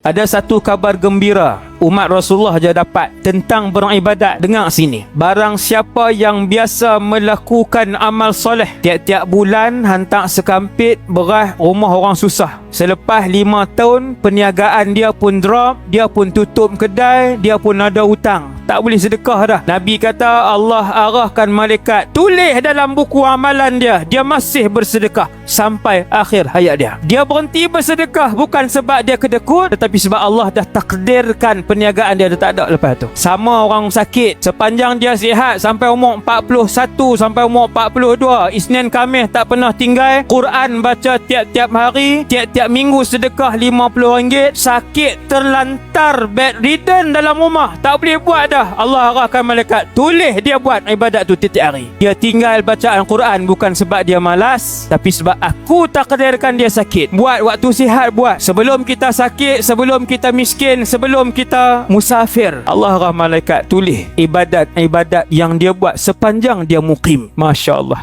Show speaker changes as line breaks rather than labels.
Ada satu kabar gembira umat Rasulullah je dapat tentang beribadat. Dengar sini. Barang siapa yang biasa melakukan amal soleh, tiap-tiap bulan hantar sekampit beras rumah orang susah. Selepas 5 tahun, perniagaan dia pun drop, dia pun tutup kedai, dia pun ada hutang. Tak boleh sedekah dah. Nabi kata Allah arahkan malaikat, tulis dalam buku amalan dia, dia masih bersedekah sampai akhir hayat dia. Dia berhenti bersedekah bukan sebab dia kedekut, tetapi sebab Allah dah takdirkan perniagaan dia dah tak ada lepas tu. Sama orang sakit, sepanjang dia sihat sampai umur 41 sampai umur 42, Isnin Khamis tak pernah tinggal, Quran baca tiap-tiap hari, tiap-tiap minggu sedekah RM50, sakit terlantar bedridden dalam rumah, tak boleh buat dah. Allah arahkan malaikat, tulis dia buat ibadat tu tiap-tiap hari. Dia tinggal bacaan Quran bukan sebab dia malas, tapi sebab aku takdirkan dia sakit. Buat waktu sihat, buat sebelum kita sakit, sebelum kita miskin, sebelum kita musafir. Allah arah malaikat tulis ibadat-ibadat yang dia buat sepanjang dia mukim. Masya Allah.